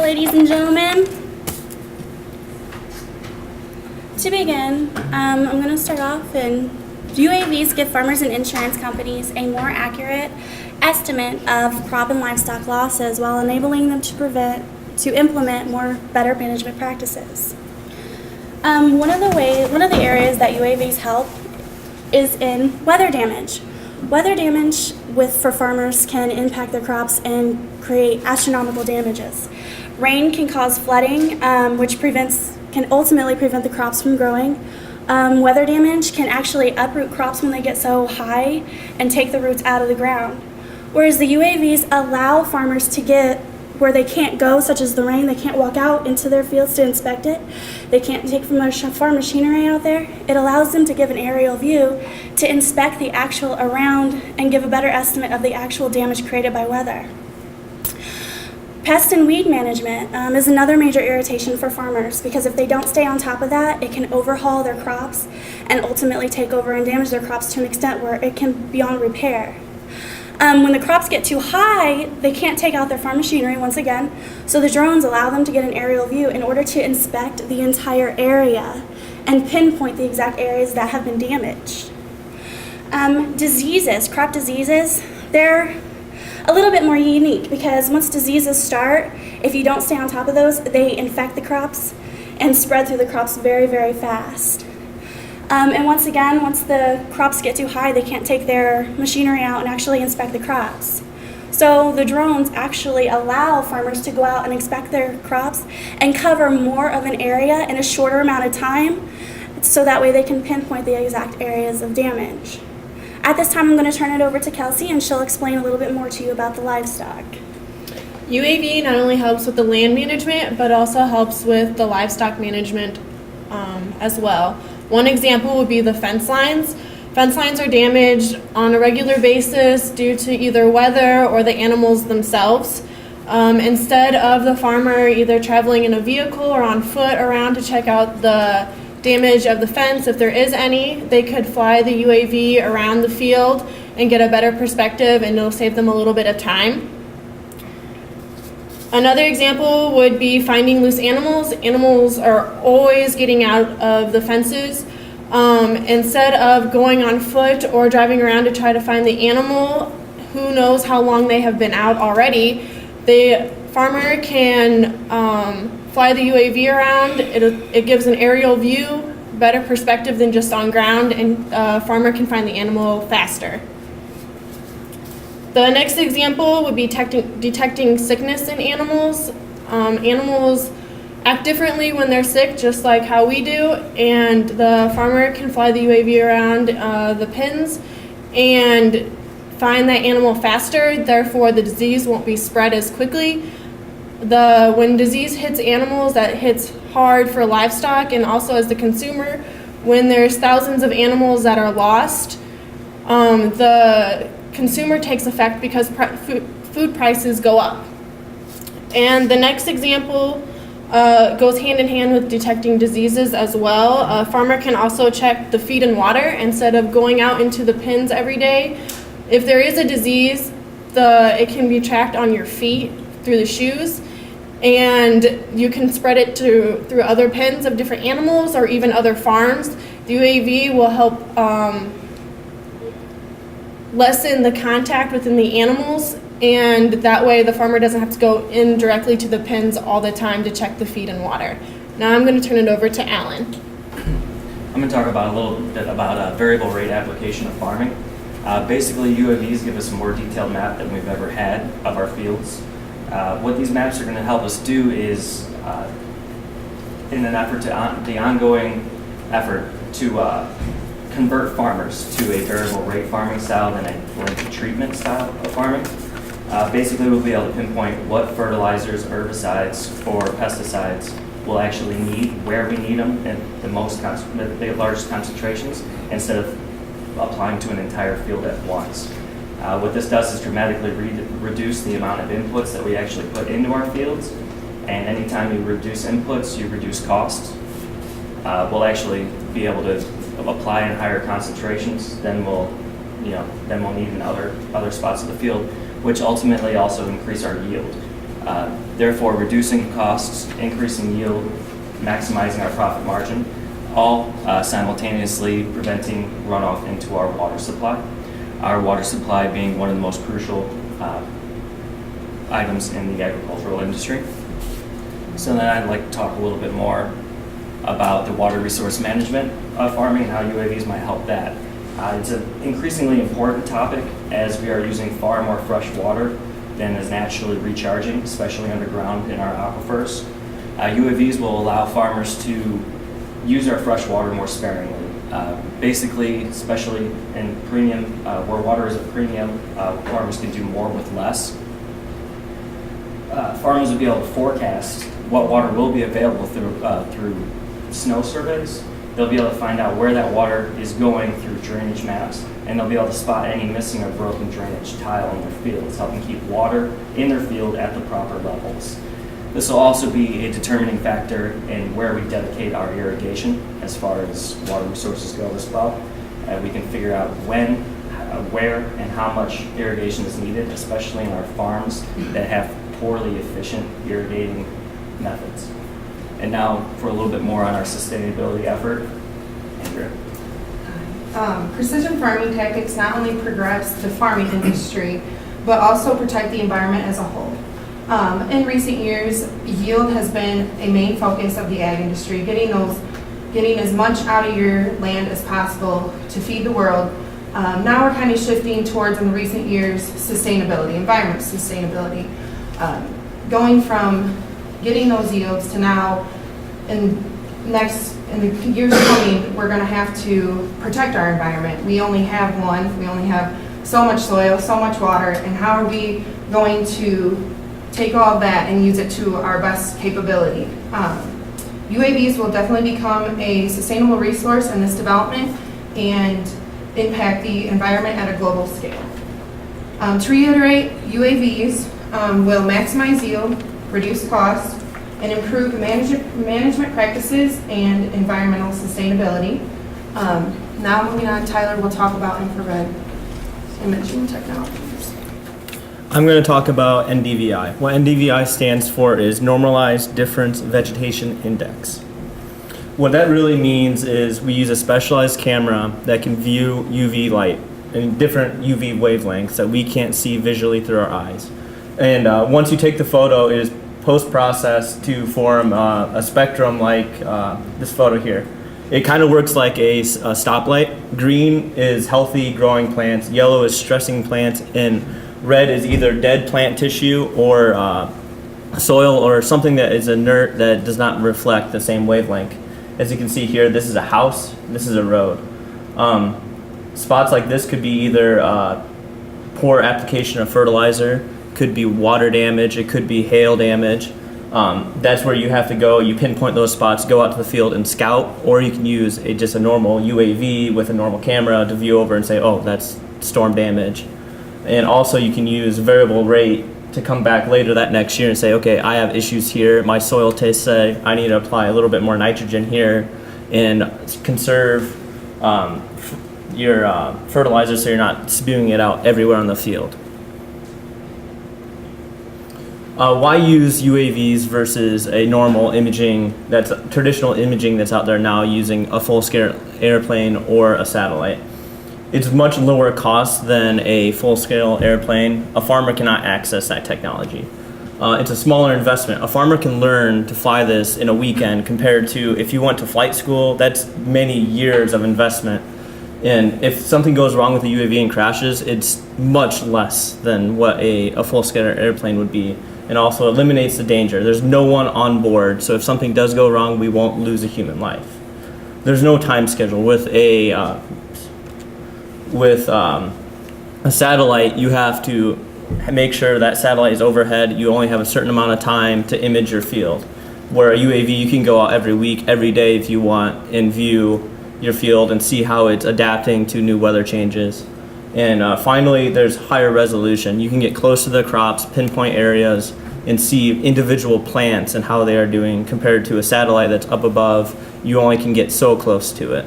ladies and gentlemen. To begin, I'm going to start off, and UAVs give farmers and insurance companies a more accurate estimate of crop and livestock losses while enabling them to implement better management practices. One of the areas that UAVs help is in weather damage. Weather damage for farmers can impact their crops and create astronomical damages. Rain can cause flooding, which can ultimately prevent the crops from growing. Weather damage can actually uproot crops when they get so high and take the roots out of the ground. Whereas the UAVs allow farmers to get where they can't go, such as the rain, they can't walk out into their fields to inspect it. They can't take from their farm machinery out there. It allows them to give an aerial view to inspect the actual around and give a better estimate of the actual damage created by weather. Pest and weed management is another major irritation for farmers, because if they don't stay on top of that, it can overhaul their crops and ultimately take over and damage their crops to an extent where it can be beyond repair. When the crops get too high, they can't take out their farm machinery once again, so the drones allow them to get an aerial view in order to inspect the entire area and pinpoint the exact areas that have been damaged. Crop diseases, they're a little bit more unique, because once diseases start, if you don't stay on top of those, they infect the crops and spread through the crops very, very fast. And once again, once the crops get too high, they can't take their machinery out and actually inspect the crops. So the drones actually allow farmers to go out and inspect their crops and cover more of an area in a shorter amount of time, so that way they can pinpoint the exact areas of damage. At this time, I'm going to turn it over to Kelsey, and she'll explain a little bit more to you about the livestock. UAV not only helps with the land management, but also helps with the livestock management as well. One example would be the fence lines. Fence lines are damaged on a regular basis due to either weather or the animals themselves. Instead of the farmer either traveling in a vehicle or on foot around to check out the damage of the fence, if there is any, they could fly the UAV around the field and get a better perspective, and it'll save them a little bit of time. Another example would be finding loose animals. Animals are always getting out of the fences. Instead of going on foot or driving around to try to find the animal, who knows how long they have been out already, the farmer can fly the UAV around. It gives an aerial view, better perspective than just on ground, and farmer can find the animal faster. The next example would be detecting sickness in animals. Animals act differently when they're sick, just like how we do, and the farmer can fly the UAV around the pens and find that animal faster, therefore the disease won't be spread as quickly. When disease hits animals, that hits hard for livestock, and also as the consumer, when there's thousands of animals that are lost, the consumer takes effect because food prices go up. And the next example goes hand in hand with detecting diseases as well. A farmer can also check the feed and water instead of going out into the pens every day. If there is a disease, it can be tracked on your feet through the shoes, and you can spread it through other pens of different animals or even other farms. The UAV will help lessen the contact within the animals, and that way the farmer doesn't have to go in directly to the pens all the time to check the feed and water. Now I'm going to turn it over to Alan. I'm going to talk about a little bit about variable rate application of farming. Basically, UAVs give us a more detailed map than we've ever had of our fields. What these maps are going to help us do is, in an effort the ongoing effort to convert farmers to a variable rate farming style than a blanket treatment style of farming. Basically, we'll be able to pinpoint what fertilizers, herbicides, or pesticides we'll actually need, where we need them, in the largest concentrations, instead of applying to an entire field at once. What this does is dramatically reduce the amount of inputs that we actually put into our fields, and anytime you reduce inputs, you reduce costs. We'll actually be able to apply in higher concentrations than we'll need in other spots of the field, which ultimately also increase our yield. therefore reducing costs, increasing yield, maximizing our profit margin, all simultaneously preventing runoff into our water supply. Our water supply being one of the most crucial items in the agricultural industry. So then I'd like to talk a little bit more about the water resource management of farming and how UAVs might help that. It's an increasingly important topic as we are using far more fresh water than is naturally recharging, especially underground in our aquifers. UAVs will allow farmers to use our fresh water more sparingly. Basically, especially in premium, where water is a premium, farmers can do more with less. Farmers will be able to forecast what water will be available through snow surveys. They'll be able to find out where that water is going through drainage maps, and they'll be able to spot any missing or broken drainage tile in their fields, helping keep water in their field at the proper levels. This will also be a determining factor in where we dedicate our irrigation as far as water resources go as well. We can figure out when, where, and how much irrigation is needed, especially in our farms that have poorly efficient irrigating methods. And now for a little bit more on our sustainability effort, Andrea. Precision farming tactics not only progress the farming industry, but also protect the environment as a whole. In recent years, yield has been a main focus of the ag industry, getting as much out of your land as possible to feed the world. Now we're kind of shifting towards, in recent years, sustainability, environment sustainability. Going from getting those yields to now, in the years coming, we're going to have to protect our environment. We only have one. We only have so much soil, so much water, and how are we going to take all of that and use it to our best capability? UAVs will definitely become a sustainable resource in this development and impact the environment at a global scale. To reiterate, UAVs will maximize yield, reduce costs, and improve management practices and environmental sustainability. Now moving on, Tyler will talk about infrared imaging technologies. I'm going to talk about NDVI. What NDVI stands for is Normalized Difference Vegetation Index. What that really means is we use a specialized camera that can view UV light and different UV wavelengths that we can't see visually through our eyes. And once you take the photo, it is post-processed to form a spectrum like this photo here. It kind of works like a stoplight. Green is healthy growing plants, yellow is stressing plants, and red is either dead plant tissue or soil or something that is inert that does not reflect the same wavelength. As you can see here, this is a house, this is a road. Spots like this could be either poor application of fertilizer, could be water damage, it could be hail damage. That's where you have to go, you pinpoint those spots, go out to the field and scout, or you can use just a normal UAV with a normal camera to view over and say, oh, that's storm damage. And also you can use variable rate to come back later that next year and say, okay, I have issues here, my soil tastes say I need to apply a little bit more nitrogen here and conserve your fertilizer so you're not spewing it out everywhere on the field. Why use UAVs versus a normal imaging, that's traditional imaging that's out there now using a full-scale airplane or a satellite? It's much lower cost than a full-scale airplane. A farmer cannot access that technology. It's a smaller investment. A farmer can learn to fly this in a weekend compared to if you went to flight school, that's many years of investment. And if something goes wrong with the UAV and crashes, it's much less than what a full-scale airplane would be. And also eliminates the danger. There's no one on board, so if something does go wrong, we won't lose a human life. There's no time schedule. With a satellite, you have to make sure that satellite is overhead. You only have a certain amount of time to image your field. Where a UAV, you can go out every week, every day if you want, and view your field and see how it's adapting to new weather changes. And finally, there's higher resolution. You can get close to the crops, pinpoint areas, and see individual plants and how they are doing compared to a satellite that's up above. You only can get so close to it.